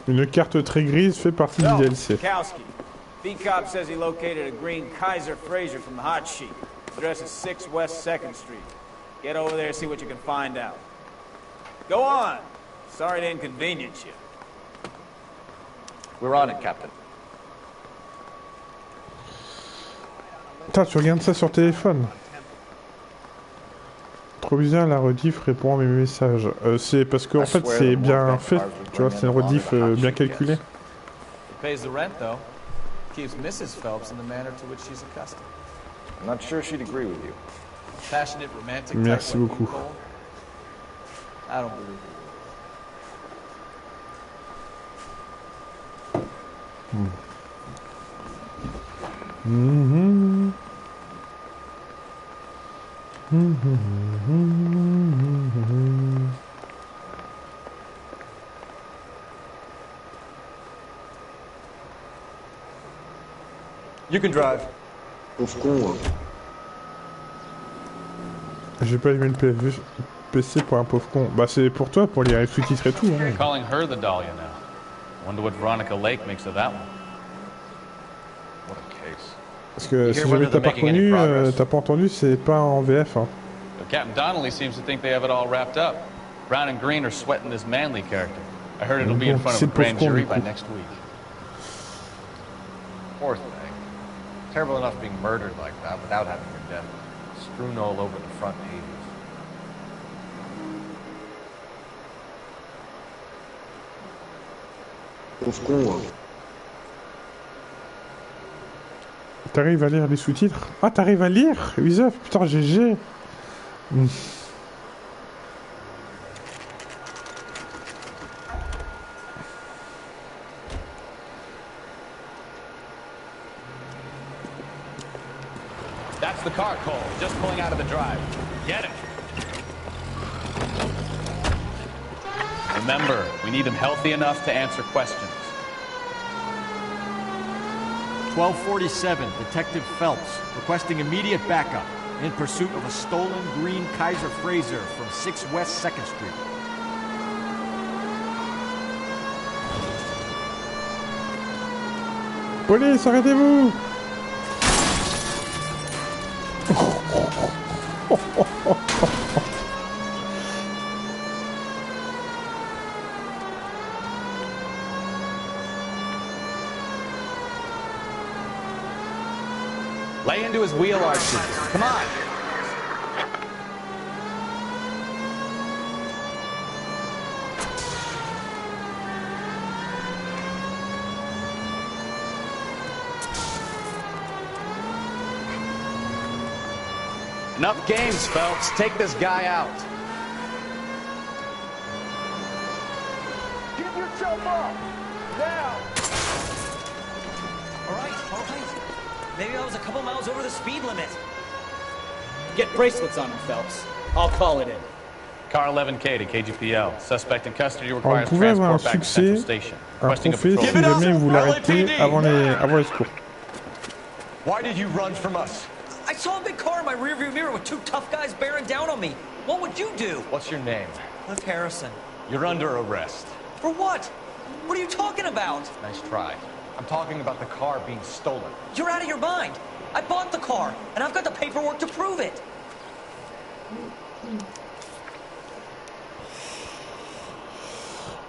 Une carte très grise fait partie du DLC. Kowski. V-Cop says he located a green Kaiser Fraser from the hot sheet. Address is 6 West 2nd Street. Get over there and see what you can find out. Go on. Sorry to inconvenience you. We're on it, Captain. Putain, tu regardes ça sur téléphone. Trop bizarre, la rediff répond à mes messages. C'est parce qu'en fait c'est bien fait, tu vois, c'est une rediff bien calculée. Pays the rent though. Keeps Mrs. Phelps in the manner to which she's accustomed. I'm not sure she'd agree with you. Passionate, romantic. Merci beaucoup. I don't believe it. You can drive. Pauvre con. J'ai pas aimé le PC pour un pauvre con. Bah c'est pour toi, pour les sous-titres et tout. Hein. Calling her the Dahlia now. Wonder what Veronica Lake makes of that one. What a case. Parce que si jamais t'as pas reconnu, t'as pas entendu, c'est pas en VF. Hein. But Captain Donnelly seems to think they have it all wrapped up. Brown and Green are sweating this Manley character. I heard it'll be in front of a grand jury by next week. Poor thing. Terrible enough being murdered like that without having her death strewn all over the front pages. Pauvre con. T'arrives à lire les sous-titres? Ah, t'arrives à lire? Usof, putain, GG. That's the car, Cole. Just pulling out of the drive. Get it. Remember, we need him healthy enough to answer questions. 1247, Detective Phelps, requesting immediate backup in pursuit of a stolen green Kaiser Fraser from 6 West 2nd Street. Police, arrêtez-vous! Lay into his wheel arches. Come on. Enough games, Phelps. Take this guy out. Give yourself up! Now! All right. Maybe I was a couple miles over the speed limit. Get bracelets on him, Phelps. I'll call it in. Car 11K to KGPL. Suspect in custody requires Vous pouvez avoir un transport back to Central succès, Station. un trophée si jamais vous l'arrêtez avant les secours. Why did you run from us? I saw a big car in my rearview mirror with two tough guys bearing down on me. What would you do? What's your name? Liv Harrison. You're under arrest. For what? What are you talking about? Nice try. I'm talking about the car being stolen. You're out of your mind. I bought the car, and I've got the paperwork to prove it.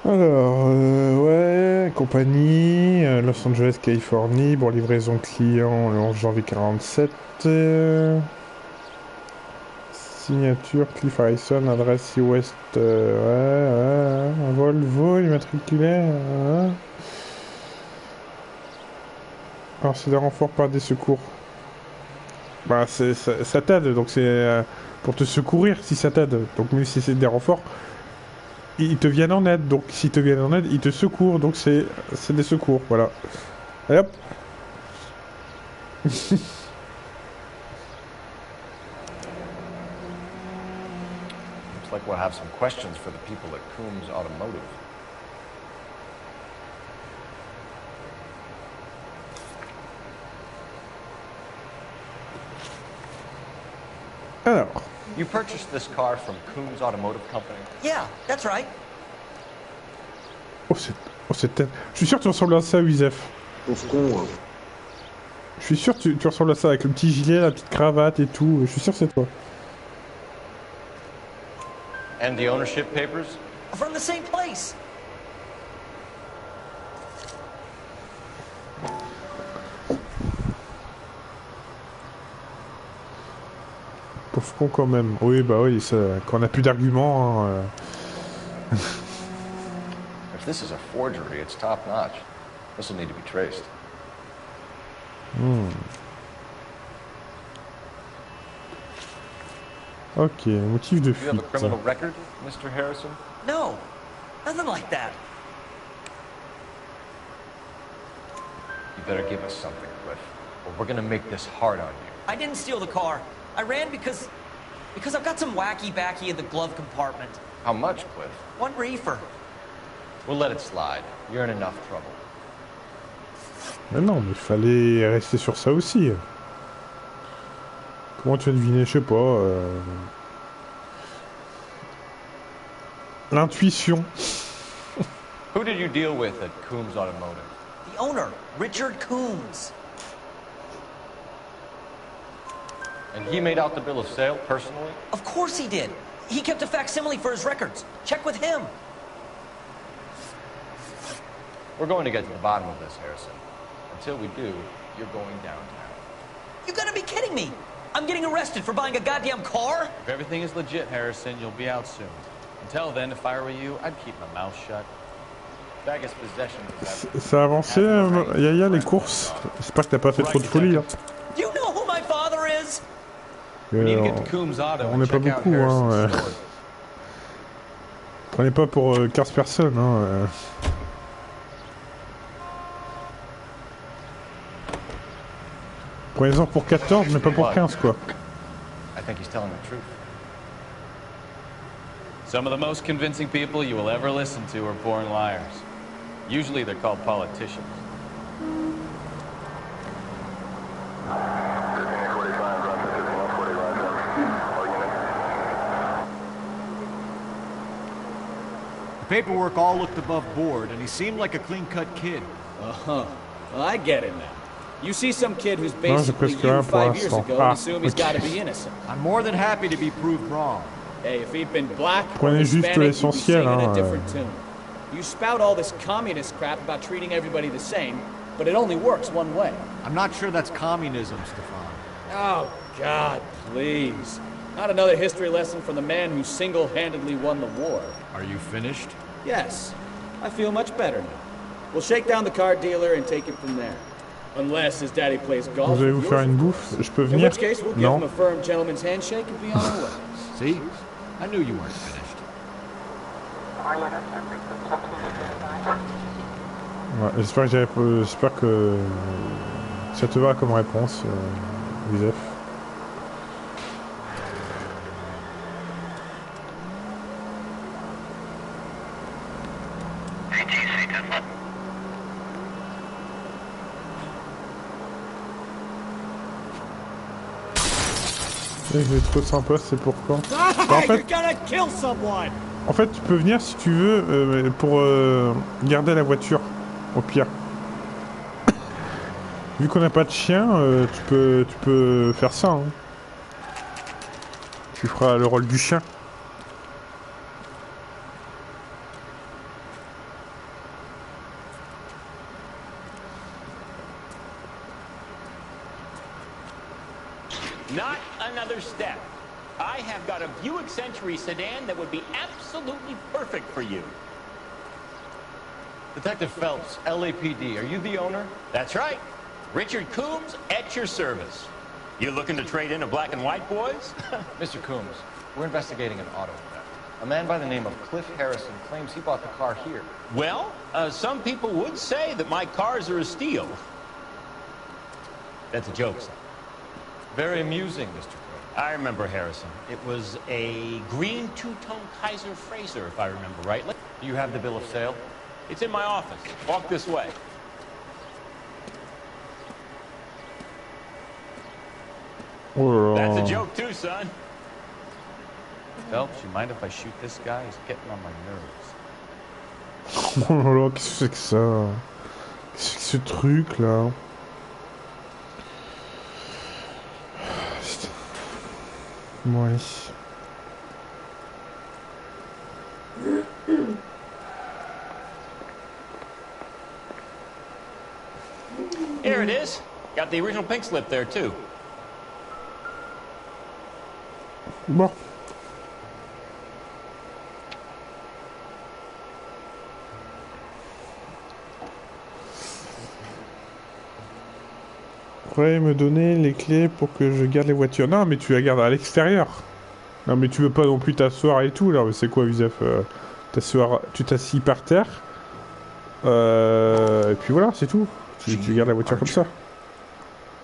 Alors, ouais, compagnie, Los Angeles, Californie, bon, livraison client le 11 janvier 47. Signature, Cliff Harrison, adresse West, un Volvo, immatriculé. Alors, c'est des renforts par des secours. Bah, ça t'aide, donc c'est pour te secourir si ça t'aide. Donc, même si c'est des renforts, ils te viennent en aide. Donc, s'ils te viennent en aide, ils te secourent. Donc, c'est des secours, voilà. Et hop. Looks like we'll have some questions for the people at Coombs Automotive. Alors. You purchased this car from Coombs Automotive Company? Yeah, that's right. Oh, cette tête. Je suis sûr que tu ressembles à ça, Wisef. Pauvre con, hein. Je suis sûr que tu ressembles à ça avec le petit gilet, la petite cravate et tout. Je suis sûr que c'est toi. And the ownership papers? From the same place. Pauvre con quand même. Oui, bah oui, ça, quand on n'a plus d'arguments. Hein, If this is a forgery, it's top notch. This will need to be traced. Ok, motif de Do you have a fuite. criminal record, Mr. Harrison? No, nothing like that. You better give us something, Cliff, or we're gonna make this hard on you. I didn't steal the car. I ran because I've got some wacky backy in the glove compartment. How much, Cliff? 1 reefer. We'll let it slide. You're in enough trouble. Mais non, mais il fallait rester sur ça aussi. Comment tu as deviné? Je sais pas. L'intuition. Who did you deal with at Coombs Automotive? The owner, Richard Coombs. And he made out the bill of sale personally? Of course he did. He kept a facsimile for his records. Check with him. We're going to get to the bottom of this, Harrison. Until we do, you're going downtown. You gotta be kidding me. I'm getting arrested for buying a goddamn car? If everything is legit, Harrison, you'll be out soon. Until then, if I were you, I'd keep my mouth shut. Baggage possession is Ça a avancé, Yaya, les courses. J'espère que t'as pas fait trop de folie. Hein. You know who my father is? We need to get to Coombs Auto On and n'est pas check out beaucoup. Hein, Harrison's store. Prenez pas pour 15 personnes. Hein, Prenez-en pour 14, mais pas pour 15, quoi. I think he's telling the truth. Some of the most convincing people you will ever listen to are born liars. Usually they're called politicians. The paperwork all looked above board, and he seemed like a clean-cut kid. Uh-huh. Well, I get it now. You see some kid who's Non, j'ai basically presque you rien pour 5 years l'instant. ago and assume he's ok. got to be innocent. I'm more than happy to be proved wrong. Hey, if he'd been black or Prenez juste Hispanic, you'd be l'essentiel, singing hein, a different tune. You spout all this communist crap about treating everybody the same, but it only works one way. I'm not sure that's communism, Stefan. Oh, God, please. Not another history lesson from the man who single-handedly won the war. Are you finished? Yes, I feel much better now. We'll shake down the car dealer and take it from there. Unless his daddy plays golf. Vous allez vous with faire yours, une of bouffe? course. Je peux In venir? which case, we'll give Non. him a firm gentleman's handshake and be on our way. See? I knew you weren't finished. Ouais, j'espère que ça te va comme réponse, Joseph. Je vais trop sympa, c'est pour quand? Bah, en fait, tu peux venir si tu veux pour garder la voiture, au pire. Vu qu'on n'a pas de chien, tu peux faire ça. Hein. Tu feras le rôle du chien. Not another step. I have got a Buick Century sedan that would be absolutely perfect for you. Detective Phelps, LAPD, are you the owner? That's right. Richard Coombs at your service. You looking to trade in a black and white, boys? Mr. Coombs, we're investigating an auto theft. A man by the name of Cliff Harrison claims he bought the car here. Well, some people would say that my cars are a steal. That's a joke, son. Very amusing, Mr. Coombs. I remember Harrison. It was a green two-tone Kaiser Frazer, if I remember rightly. Do you have the bill of sale? It's in my office. Walk this way. Oh là That's a là. joke too, son. Phelps, you mind if I shoot this guy? He's getting on my nerves. Oh là là, qu'est-ce que c'est que ça? Qu'est-ce que c'est que ce truc là? Ouais. Here it is. Got the original pink slip there, too. Bon. Pourrais me donner les clés pour que je garde les voitures. Non, mais tu la gardes à l'extérieur. Non, mais tu veux pas non plus t'asseoir et tout, là. Mais c'est quoi, Visef? Tu t'assis par terre. Et puis voilà, c'est tout. Tu gardes la voiture comme ça.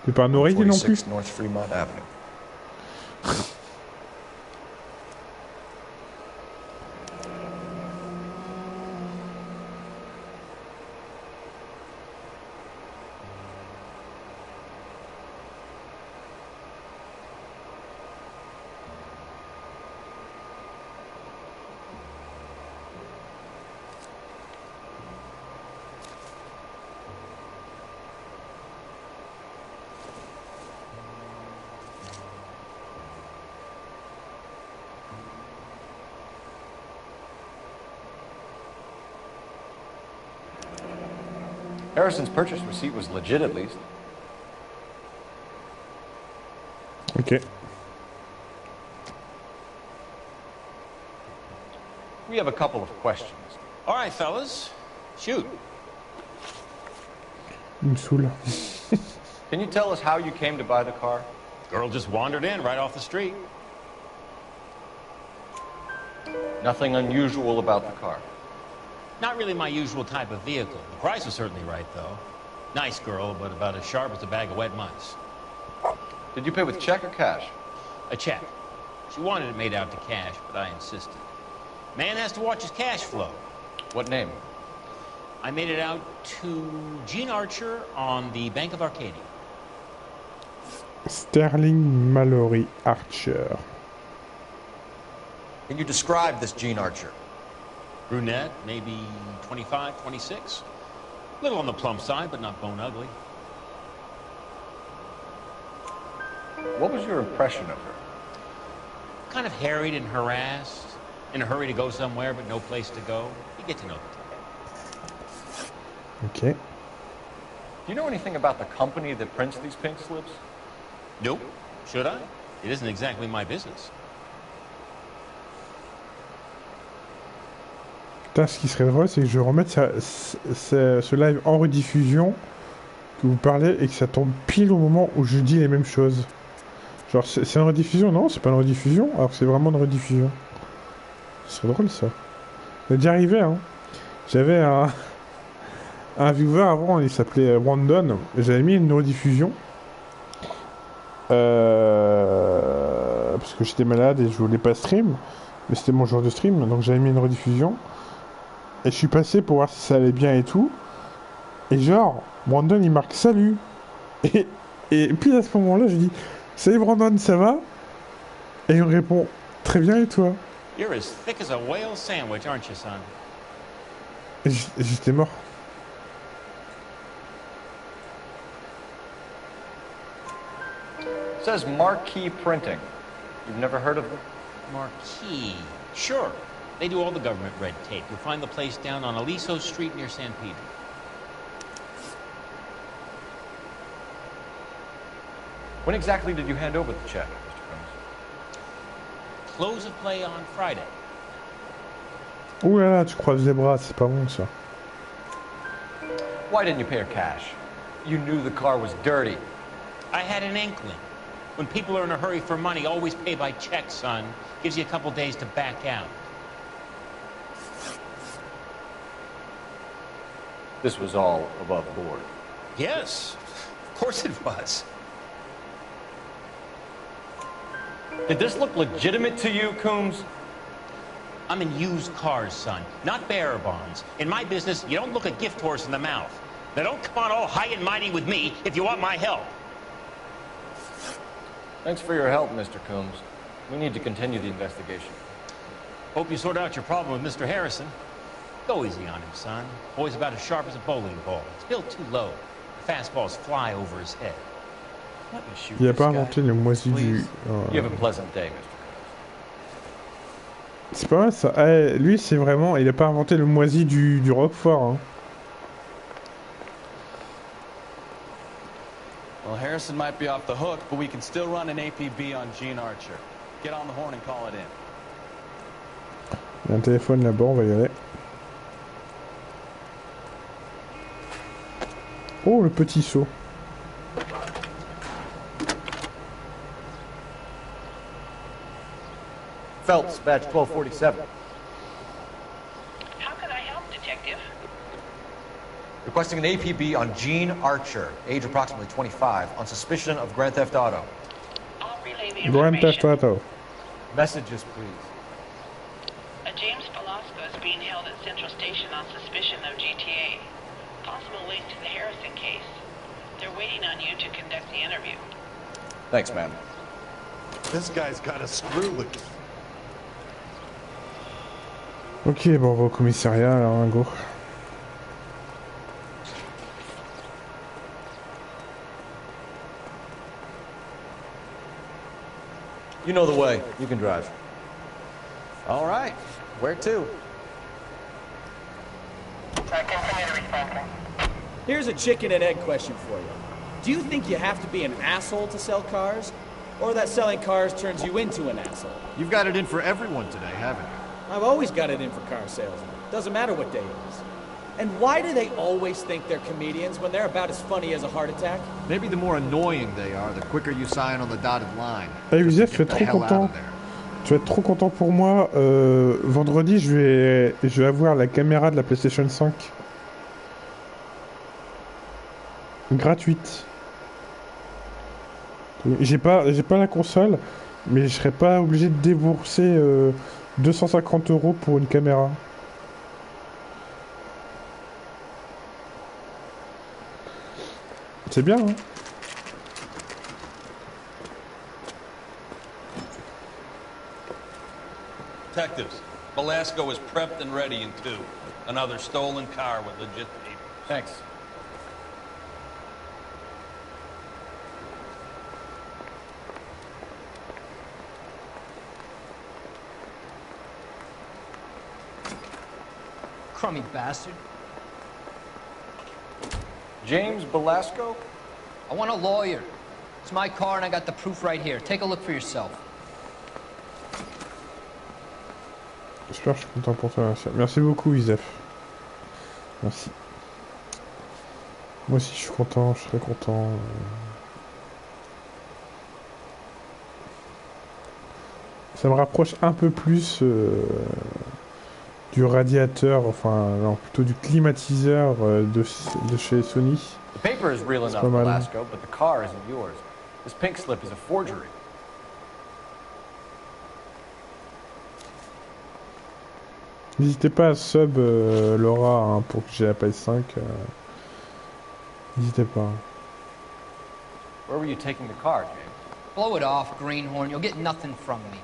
T'es pas un oreiller non plus. North Fremont Avenue. Harrison's purchase receipt was legit, at least. Ok. We have a couple of questions. All right, fellas. Shoot. Il me saoule. Can you tell us how you came to buy the car? Girl just wandered in right off the street. Nothing unusual about the car. Not really my usual type of vehicle. The price was certainly right, though. Nice girl, but about as sharp as a bag of wet mice. Did you pay with check or cash? A check. She wanted it made out to cash, but I insisted. Man has to watch his cash flow. What name? I made it out to Gene Archer on the Bank of Arcadia. Sterling Mallory Archer. Can you describe this Gene Archer? Brunette, maybe 25, 26. Little on the plump side, but not bone ugly. What was your impression of her? Kind of harried and harassed. In a hurry to go somewhere, but no place to go. You get to know the type. Ok. Do you know anything about the company that prints these pink slips? Nope. Should I? It isn't exactly my business. Putain, ce qui serait drôle, c'est que je remette ce live en rediffusion, que vous parlez, et que ça tombe pile au moment où je dis les mêmes choses. Genre, c'est une rediffusion? Non, c'est pas une rediffusion, alors que c'est vraiment une rediffusion. Ce serait drôle, ça. Ça déjà arrivé, hein. J'avais un viewer avant, il s'appelait Brandon, et j'avais mis une rediffusion. Parce que j'étais malade et je voulais pas stream, mais c'était mon jour de stream, donc j'avais mis une rediffusion. Et je suis passé pour voir si ça allait bien et tout. Et genre, Brandon il marque salut. Et puis à ce moment-là, je dis salut Brandon, ça va? Et il me répond très bien et toi? You're as thick as a whale sandwich, aren't you, son? Et j'étais mort. It says Marquee Printing. You've never heard of them? Marquis. Sure. They do all the government red tape. You'll find the place down on Aliso Street near San Pedro. When exactly did you hand over the check, Mr. Combs? Close of play on Friday. Ouh là là, tu croises les bras, c'est pas bon ça. Why didn't you pay her cash? You knew the car was dirty. I had an inkling. When people are in a hurry for money, always pay by check, son. Gives you a couple days to back out. This was all above board. Yes, of course it was. Did this look legitimate to you, Coombs? I'm in used cars, son, not bearer bonds. In my business, you don't look a gift horse in the mouth. Now don't come on all high and mighty with me if you want my help. Thanks for your help, Mr. Coombs. We need to continue the investigation. Hope you sort out your problem with Mr. Harrison. Go easy on him, son. Boy's about as sharp as a bowling ball. It's built too low. The fastballs fly over his head. Let me shoot Il a this pas guy, inventé le moisi du... please. You have a pleasant day, Mr. C'est pas mal ça. Eh, lui, c'est vraiment... Il a pas inventé le moisi du Roquefort. Hein. Well, Harrison might be off the hook, but we can still run an APB on Gene Archer. Get on the horn and call it in. Il y a un téléphone là-bas, on va y aller. Oh, le petit saut. Phelps, badge 1247. How can I help, Detective? Requesting an APB on Gene Archer, age approximately 25, on suspicion of Grand Theft Auto. I'll relay the Grand information. Theft Auto. Messages, please. A James Velasco is being held at Central Station on suspicion of GTA. Possible link to the Harrison case. They're waiting on you to conduct the interview. Thanks, ma'am. This guy's got a screw loose. Ok, bon, on va au commissariat alors, un go. You know the way. You can drive. All right. Where to? Here's a chicken and egg question for you. Do you think you have to be an asshole to sell cars? Or that selling cars turns you into an asshole? You've got it in for everyone today, haven't you? I've always got it in for car salesmen. Doesn't matter what day it is. And why do they always think they're comedians when they're about as funny as a heart attack? Maybe the more annoying they are, the quicker you sign on the dotted line. Hey, Just Youssef, to tu vas get être the trop hell out content. of there. Tu vas être trop content pour moi. Vendredi, je vais avoir la caméra de la PlayStation 5. Gratuite. J'ai pas la console, mais je serai pas obligé de débourser 250 € pour une caméra. C'est bien, hein? Detectives, Velasco is prepped and ready in 2. Another stolen car with legit papers. Thanks. Crummy bastard. James Velasco? I want a lawyer. It's my car and I got the proof right here. Take a look for yourself. J'espère que je suis content pour toi. Merci beaucoup, Youssef. Merci. Moi aussi, je suis content. Je serai content. Ça me rapproche un peu plus du radiateur, enfin, non, plutôt du climatiseur de chez Sony. The paper is real enough, Velasco, but the car isn't yours. This pink slip is a forgery. N'hésitez pas à sub Laura hein, pour que j'ai la PS5. N'hésitez pas. Where were you taking the car, James? Blow it off, greenhorn. You'll get nothing from me.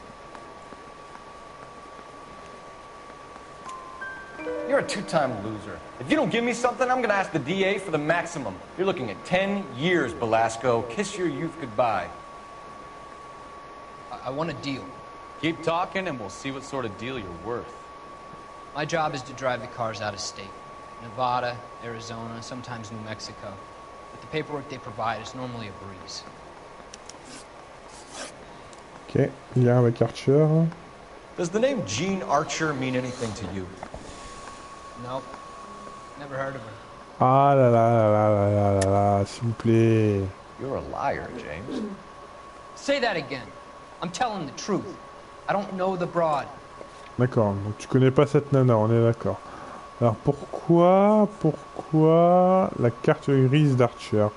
You're a two-time loser. If you don't give me something, I'm gonna ask the DA for the maximum. You're looking at 10 years, Velasco. Kiss your youth goodbye. I want a deal. Keep talking and we'll see what sort of deal you're worth. My job is to drive the cars out of state. Nevada, Arizona, sometimes New Mexico. But the paperwork they provide is normally a breeze. Ok, lien avec Archer. Does the name Gene Archer mean anything to you? Nope. Never heard of her. Ah là là là là là là là là, s'il vous plaît. You're a liar, James. Say that again. I'm telling the truth. I don't know the broad. D'accord, donc tu connais pas cette nana, on est d'accord. Alors pourquoi la carte grise d'Archer?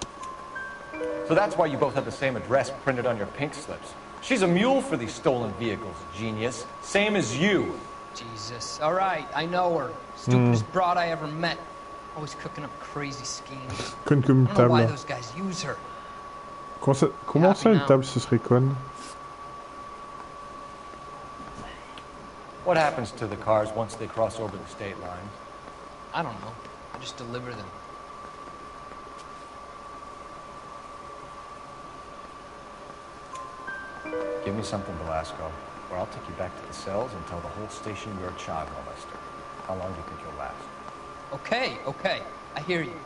So that's why you both have the same address printed on your pink slips. She's a mule for these stolen vehicles, genius. Same as you. Jesus. All right, I know her. Stupidest broad I ever met. Always cooking up crazy schemes. Conne comme une I don't know why table. those guys use her. Comment ça une table ce serait conne? What happens to the cars once they cross over the state lines? I don't know. I just deliver them. Give me something, Velasco, or I'll take you back to the cells and tell the whole station you're a child molester. How long do you think you'll last? Okay. I hear you.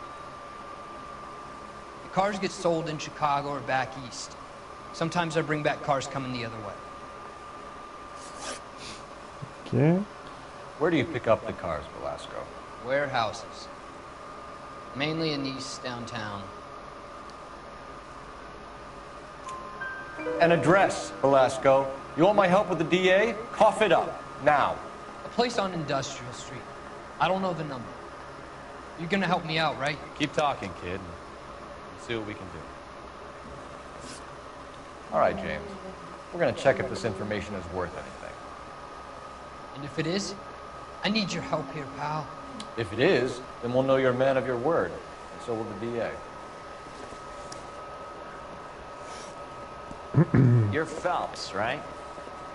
The cars get sold in Chicago or back east. Sometimes I bring back cars coming the other way. Ok. Where do you pick up the cars, Velasco? Warehouses. Mainly in East downtown. An address, Velasco. You want my help with the DA? Cough it up, now. A place on Industrial Street. I don't know the number. You're gonna help me out, right? Keep talking, kid, and see what we can do. All right, James. We're gonna check if this information is worth anything. And if it is, I need your help here, pal. If it is, then we'll know you're a man of your word, and so will the DA. You're Phelps, right?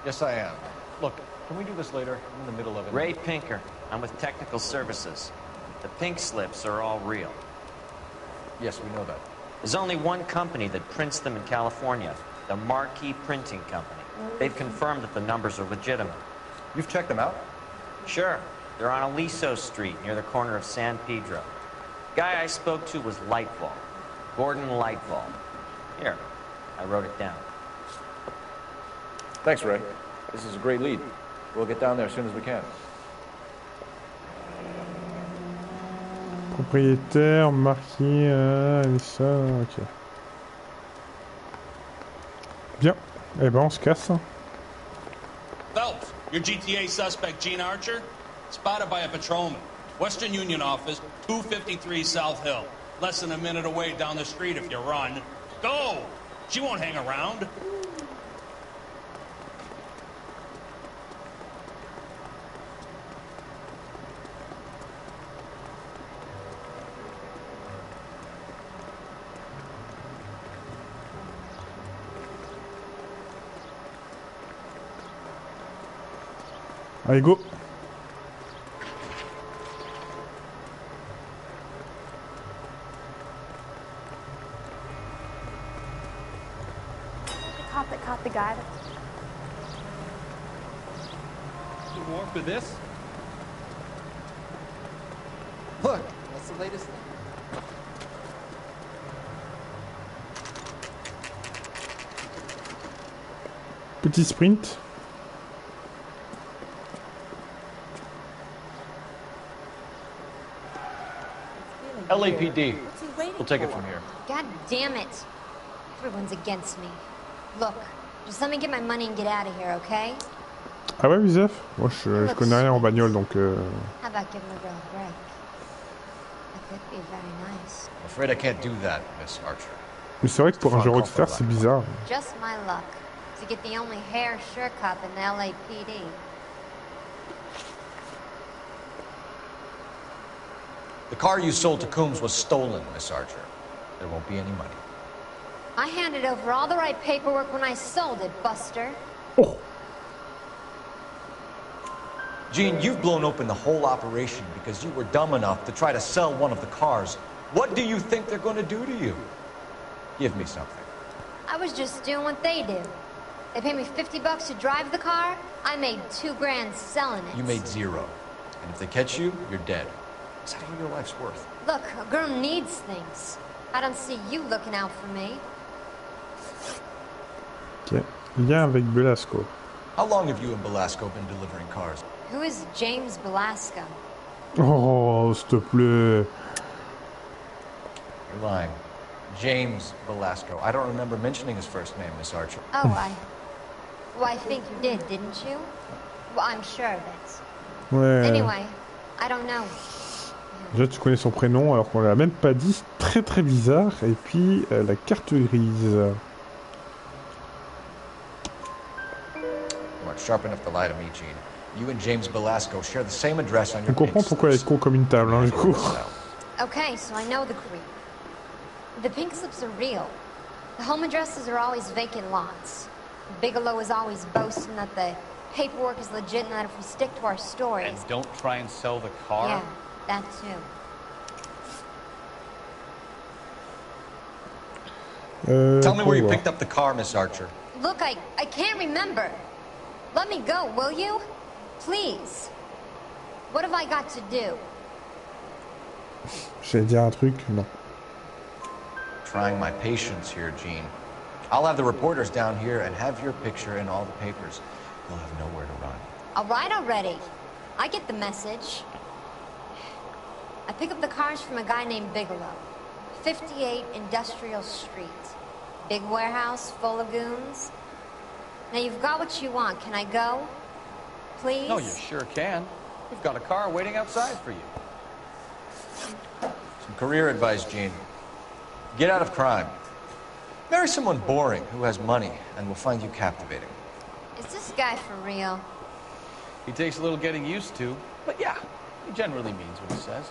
Yes, I am. Look, can we do this later? I'm in the middle of it. Ray Pinker. I'm with Technical Services. The pink slips are all real. Yes, we know that. There's only one company that prints them in California, the Marquee Printing Company. They've confirmed that the numbers are legitimate. You've checked them out? Sure. They're on Aliso Street, near the corner of San Pedro. Guy I spoke to was Lightfall. Gordon Lightfall. Here, I wrote it down. Thanks, Ray. This is a great lead. We'll get down there as soon as we can. Propriétaire, marqué, ça, ok. Bien. Eh ben, on se casse. Phelps, your GTA suspect, Gene Archer, spotted by a patrolman. Western Union office, 253 South Hill. Less than a minute away down the street if you run. Go! She won't hang around. Allez, go. The cop that caught the guy. More for this? Look, that's the latest thing. Petit sprint. LAPD. We'll take it from here. God damn it. Everyone's against me. Look, just let me get my money and get out of here, okay? Ah ouais, Youssef? Moi, je connais rien en bagnole, donc... How about giving a girl a break? That could be very nice. I'm afraid I can't do that, Miss Archer. Mais c'est vrai que pour un jeu Rockstar, c'est bizarre. Just my luck to get the only hair sure cop in the LAPD. The car you sold to Coombs was stolen, Miss Archer. There won't be any money. I handed over all the right paperwork when I sold it, Buster. Oh. Gene, you've blown open the whole operation because you were dumb enough to try to sell one of the cars. What do you think they're going to do to you? Give me something. I was just doing what they do. They paid me $50 to drive the car. I made $2 grand selling it. You made zero. And if they catch you, you're dead. Is that all your life's worth? Look, a girl needs things. I don't see you looking out for me. Ok. Lien avec Velasco. How long have you and Velasco been delivering cars? Who is James Velasco? Oh, s'il te plaît. You're lying. James Velasco. I don't remember mentioning his first name, Miss Archer. Oh, well, I think you did, didn't you? Well, I'm sure of it. Ouais. Anyway, I don't know. Déjà, tu connais son prénom alors qu'on l'a même pas dit. C'est très très bizarre. Et puis, la carte grise. You aren't sharp enough to lie to me, Gene. You and James Velasco share the same address on your On comprend pourquoi elle est con comme une table, hein, du coup. Okay, so I know the creep. The pink slips are real. The home addresses are always vacant lots. Bigelow is always boasting that the paperwork is legit and that if we stick to our stories... And don't try and sell the car? Yeah, That too. Tell me where you picked up the car, Miss Archer. Look, I can't remember. Let me go, will you? Please. What have I got to do? J'allais dire un truc, non. Trying my patience here, Gene. I'll have the reporters down here and have your picture in all the papers. You'll have nowhere to run. All right already. I get the message. I pick up the cars from a guy named Bigelow. 58 Industrial Street. Big warehouse full of goons. Now you've got what you want. Can I go? Please? No, you sure can. We've got a car waiting outside for you. Some career advice, Gene. Get out of crime. Marry someone boring who has money and will find you captivating. Is this guy for real? He takes a little getting used to, but yeah, he generally means what he says.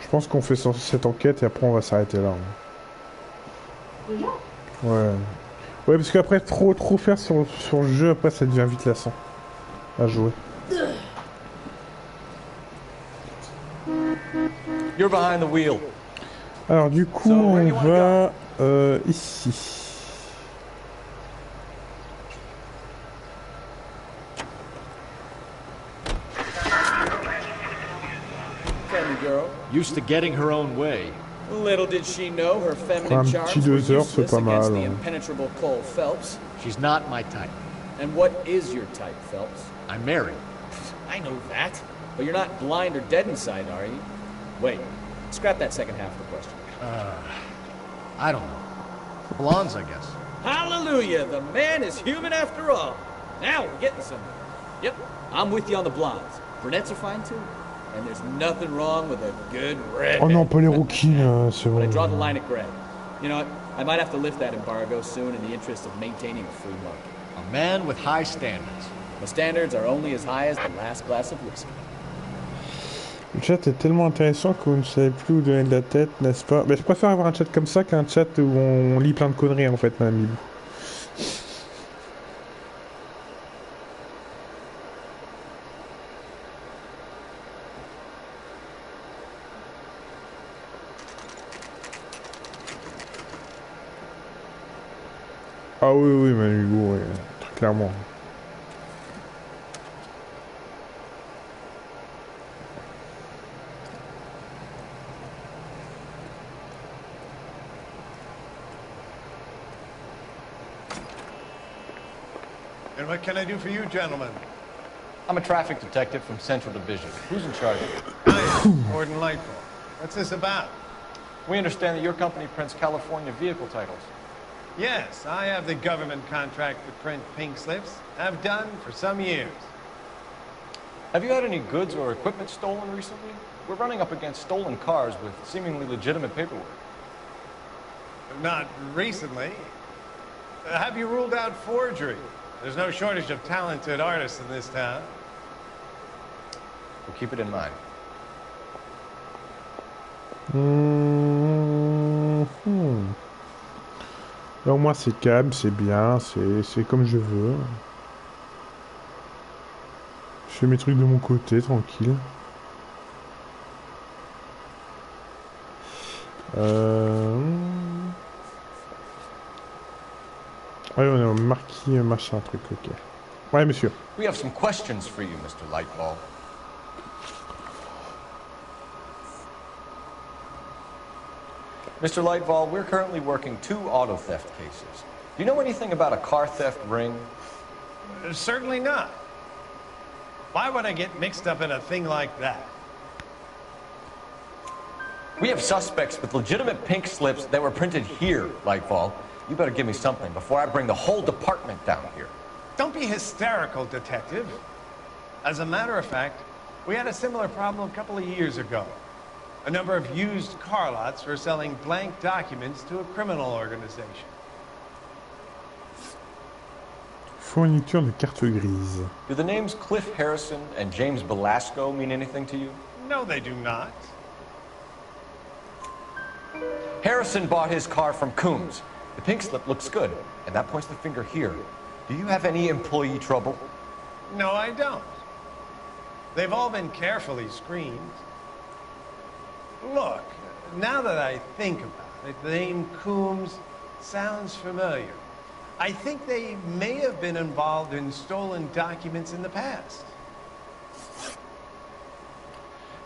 Je pense qu'on fait cette enquête et après on va s'arrêter là. Déjà? Ouais. Ouais, parce qu'après, trop faire sur le jeu, après ça devient vite lassant à jouer. You're behind the wheel. Alors du coup, on va ici. Girl. Used to getting her own way. Little did she know her feminine charms were useless against the impenetrable Cole Phelps. She's not my type. And what is your type, Phelps? I'm married. I know that. But you're not blind or dead inside, are you? Wait, scrap that second half of the question. I don't know. Blondes, I guess. Hallelujah! The man is human after all. Now we're getting somewhere. Yep, I'm with you on the blondes. Brunettes are fine too. And there's nothing wrong with a good red. Oh non, pas les rookies, c'est bon. But I draw the line at gray. You know what? I might have to lift that embargo soon in the interest of maintaining a free market. A man with high standards. My standards are only as high as the last glass of whiskey. Le chat est tellement intéressant qu'on ne savait plus où donner de la tête, n'est-ce pas? Mais je préfère avoir un chat comme ça qu'un chat où on lit plein de conneries en fait, madame Mibou. Ah oui, madame Mibou, oui, très clairement. And what can I do for you, gentlemen? I'm a traffic detective from Central Division. Who's in charge? Hi, Gordon Lightfall. What's this about? We understand that your company prints California vehicle titles. Yes, I have the government contract to print pink slips. Have done for some years. Have you had any goods or equipment stolen recently? We're running up against stolen cars with seemingly legitimate paperwork. Not recently. Have you ruled out forgery? There's no shortage of talented artists in this town. We'll keep it in mind. Alors moi c'est calme, c'est bien, c'est comme je veux. Je fais mes trucs de mon côté, tranquille. Ouais, on a marqué machin truc, ok. Ouais, monsieur. We have some questions for you, Mr. Lightfall. Mr. Lightfall, we're currently working 2 auto theft cases. Do you know anything about a car theft ring? Certainly not. Why would I get mixed up in a thing like that? We have suspects with legitimate pink slips that were printed here, Lightfall. You better give me something before I bring the whole department down here. Don't be hysterical, Detective. As a matter of fact, we had a similar problem a couple of years ago. A number of used car lots for selling blank documents to a criminal organization. Fourniture de carte grise. Do the names Cliff Harrison and James Belasco mean anything to you? No, they do not. Harrison bought his car from Coombs. The pink slip looks good, and that points the finger here. Do you have any employee trouble? No, I don't. They've all been carefully screened. Look, now that I think about it, the name Coombs sounds familiar. I think they may have been involved in stolen documents in the past.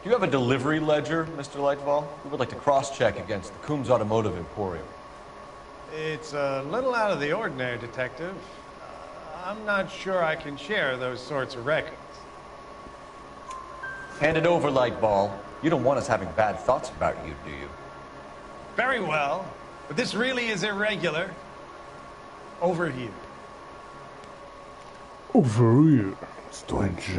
Do you have a delivery ledger, Mr. Lightfall? We would like to cross-check against the Coombs Automotive Emporium. It's a little out of the ordinary, Detective. I'm not sure I can share those sorts of records. Hand it over, Lightball. You don't want us having bad thoughts about you, do you? Very well, but this really is irregular. Over here. Over here. Strange.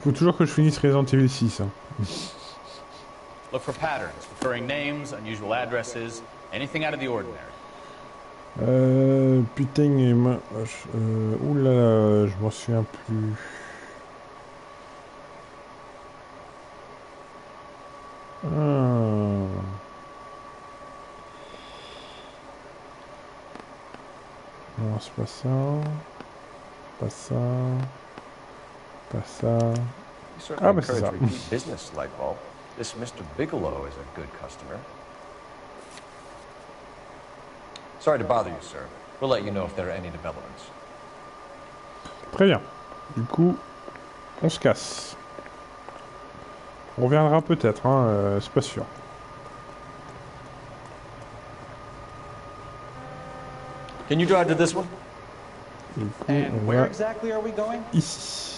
Faut toujours que je finisse Resident Evil 6. Hein. Look for patterns, referring names, unusual addresses, anything out of the ordinary. Putain, oulala, je m'en souviens plus. Ah. Non, c'est pas ça. Pas ça. Pas ça. Ah, bah c'est ça. Business, Lightball. This Mr. Bigelow is a good customer. Sorry to bother you, sir. We'll let you know if there are any developments. Très bien. Du coup, on se casse. On reviendra peut-être, hein, c'est pas sûr. Can you drive to this one? Du coup, And where exactly are we going? Ici.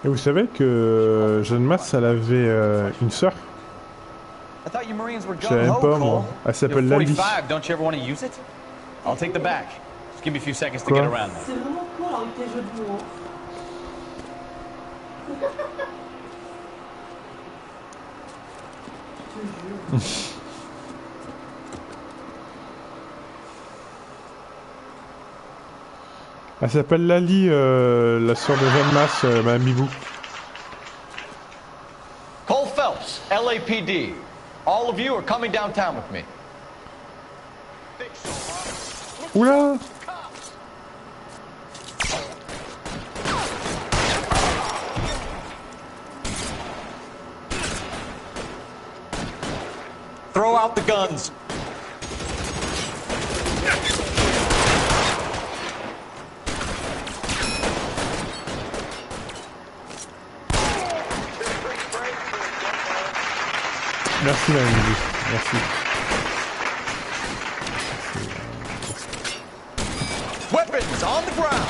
Et vous savez que Jeanne Masse, elle avait une sœur. Je savais même pas, moi. Elle s'appelle Lali. Don't you ever want to use it? I'll take the back. Just give me a few seconds to get around there. C'est vraiment cool avec tes jeux de mots. Je te jure. Elle s'appelle Lali, la sœur de Jeanne Masse, Madame Bibou. Cole Phelps, LAPD. All of you are coming downtown with me. Oula! Throw out the guns. Merci Madame Bibou, merci. Weapons on the ground.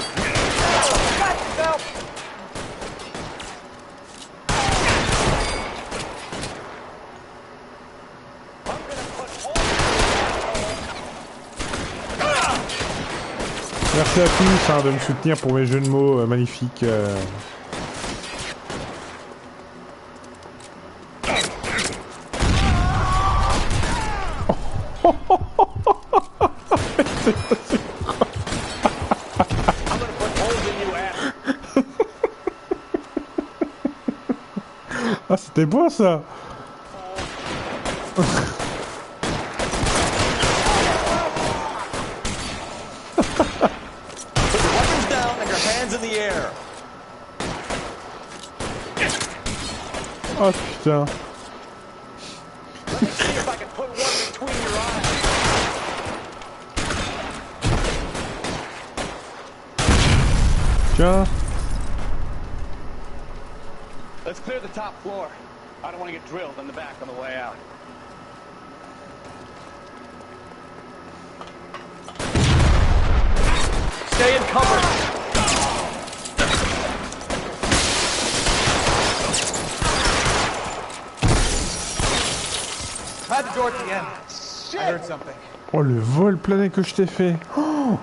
Merci à tous hein, de me soutenir pour mes jeux de mots magnifiques. Ah, c'était beau ça. Oh putain. Tiens. Let's clear the top floor. I don't want to get drilled in the back on the way out. Stay in cover. door at the end. I heard something. Oh, le vol plané que je t'ai fait. Oh,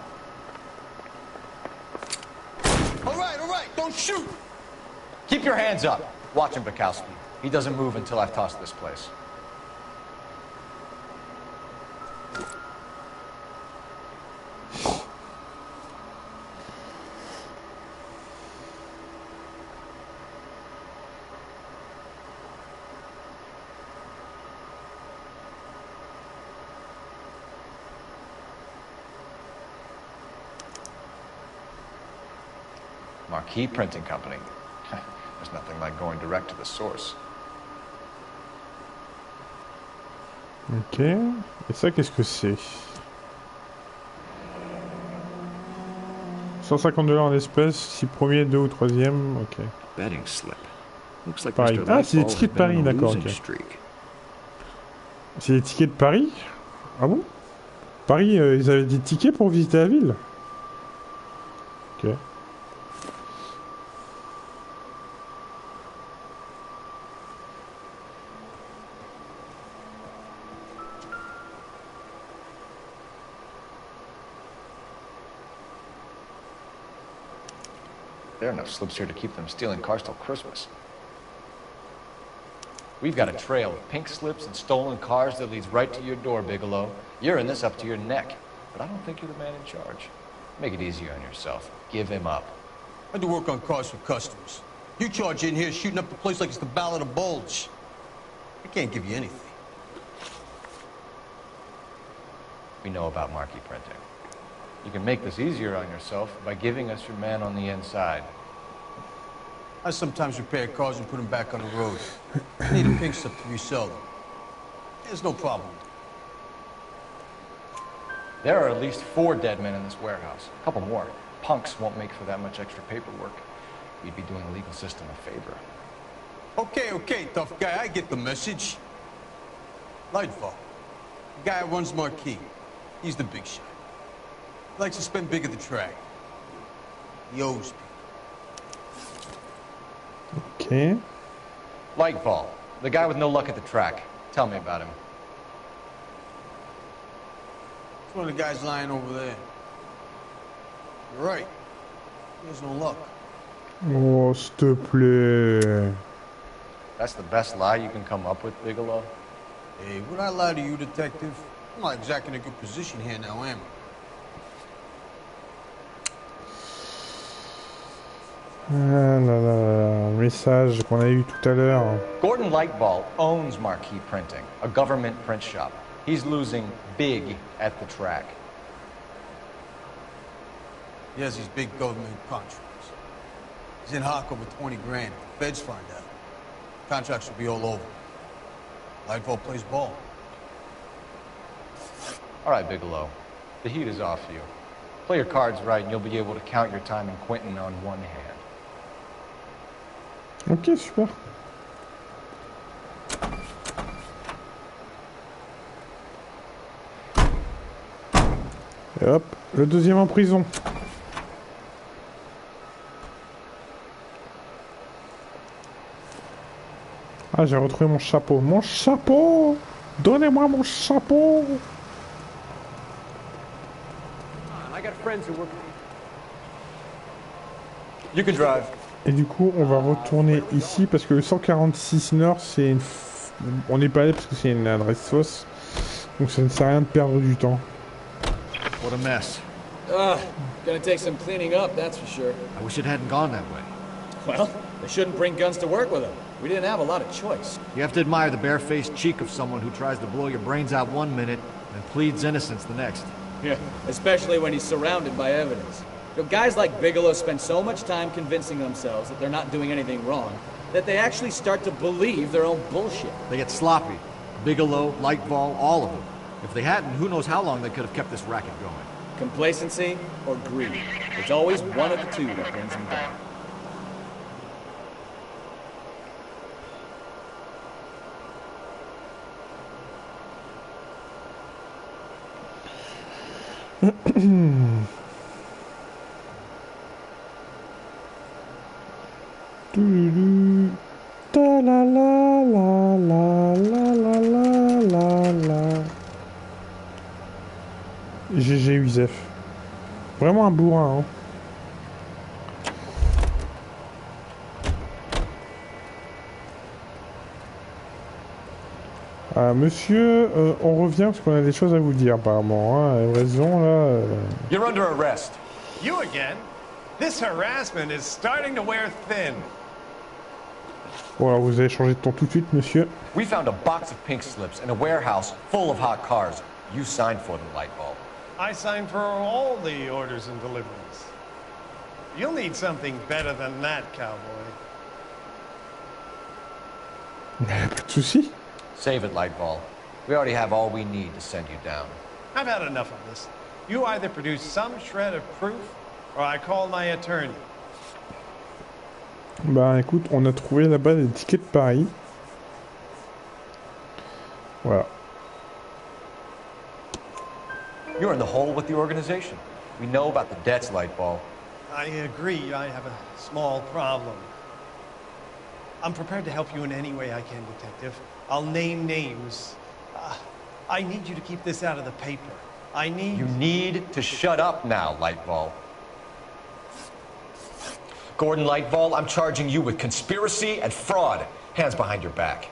All right, don't shoot! Keep your hands up. Watch him, Bukowski. He doesn't move until I've tossed this place. Marquee Printing Company. There's nothing like going direct to the source. ok. Et ça, qu'est-ce que c'est? 150$ en espèces, si premier, 2 ou 3e, ok. Betting slip. Looks like Paris. Mr. Ah, c'est des Lightfall tickets de has been Paris, on a d'accord, losing ok. streak. C'est des tickets de Paris? Ah bon? Paris, ils avaient des tickets pour visiter la ville? Ok. There are enough slips here to keep them stealing cars till Christmas. We've got a trail of pink slips and stolen cars that leads right to your door, Bigelow. You're in this up to your neck, but I don't think you're the man in charge. Make it easier on yourself. Give him up. I do work on cars for customers. You charge in here shooting up the place like it's the Ballad of Bulge. I can't give you anything. We know about marquee printing. You can make this easier on yourself by giving us your man on the inside. I sometimes repair cars and put them back on the road. I need a pink slip to resell them. There's no problem. There are at least 4 dead men in this warehouse. A couple more. Punks won't make for that much extra paperwork. You'd be doing the legal system a favor. Okay, tough guy, I get the message. Lightfall, the guy who runs Marquee. He's the big shot. He likes to spend big at the track. He owes me. Ok. Lightfall, the guy with no luck at the track. Tell me about him. It's one of the guys lying over there. You're right. He has no luck. Oh, s'il te plaît. That's the best lie you can come up with, Bigelow? Hey, would I lie to you, detective? I'm not exactly in a good position here now, am I? Ah là là, le message qu'on a eu tout à l'heure. Gordon Lightfall owns Marquee Printing, a government print shop. He's losing big at the track. He has these big government contracts. He's in hock over 20 grand. If the feds find out, contracts will be all over. Lightfall plays ball. All right, Bigelow. The heat is off you. Play your cards right and you'll be able to count your time in Quentin on one hand. Ok, super. Et hop, le deuxième en prison. Ah, j'ai retrouvé mon chapeau. Mon chapeau! Donnez-moi mon chapeau! I got friends who work. You can drive. Et du coup, on va retourner ici parce que le 146 Nord, c'est une... On n'est pas allé parce que c'est une adresse fausse. Donc ça ne sert à rien de perdre du temps. What a mess. Gonna take some cleaning up, that's for sure. I wish it hadn't gone that way. Well, they shouldn't bring guns to work with them. We didn't have a lot of choice. You have to admire the barefaced cheek of someone who tries to blow your brains out one minute and pleads innocence the next. Yeah, especially when he's surrounded by evidence. You know, guys like Bigelow spend so much time convincing themselves that they're not doing anything wrong that they actually start to believe their own bullshit. They get sloppy. Bigelow, Lightfall, all of them. If they hadn't, who knows how long they could have kept this racket going. Complacency or greed. There's always one of the two that brings them down. Ta la la la la la la la la Vraiment un bourrin, hein. Monsieur, on revient parce qu'on a des choses à vous dire apparemment. Hein. Raison là. You're under arrest. You again? This harassment is starting to wear thin. Bon alors vous avez changé de ton tout de suite, monsieur. We found a box of pink slips in a warehouse full of hot cars. You signed for them, Lightbulb. I signed for all the orders and deliveries. You'll need something better than that, cowboy. Pas de soucis. Save it, Lightbulb. We already have all we need to send you down. I've had enough of this. You either produce some shred of proof, or I call my attorney. Bah écoute, on a trouvé là-bas des tickets de Paris. Voilà. You're in the hole with the organization. We know about the debts, Lightbulb. I agree, I have a small problem. I'm prepared to help you in any way I can, Detective. I'll name names. I need you to keep this out of the paper. You need to shut up now, Lightbulb. Gordon Lightbulb, I'm charging you with conspiracy and fraud. Hands behind your back.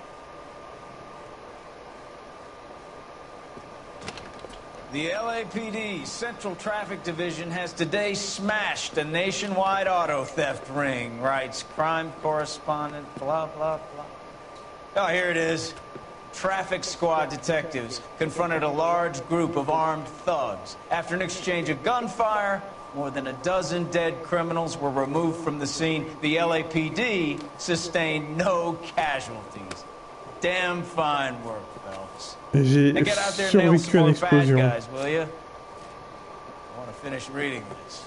The LAPD Central Traffic Division has today smashed a nationwide auto theft ring, writes crime correspondent, blah, blah, blah. Oh, here it is. Traffic squad detectives confronted a large group of armed thugs. After an exchange of gunfire, more than a dozen dead criminals were removed from the scene. The LAPD sustained no casualties. Damn fine work, Phelps. J'ai survécu à l'explosion. Guys, will you? I want to finish reading this.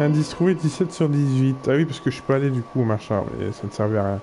Indice trouvé 17 sur 18. Ah oui, parce que je suis pas allé du coup, machin. Mais ça ne servait à rien.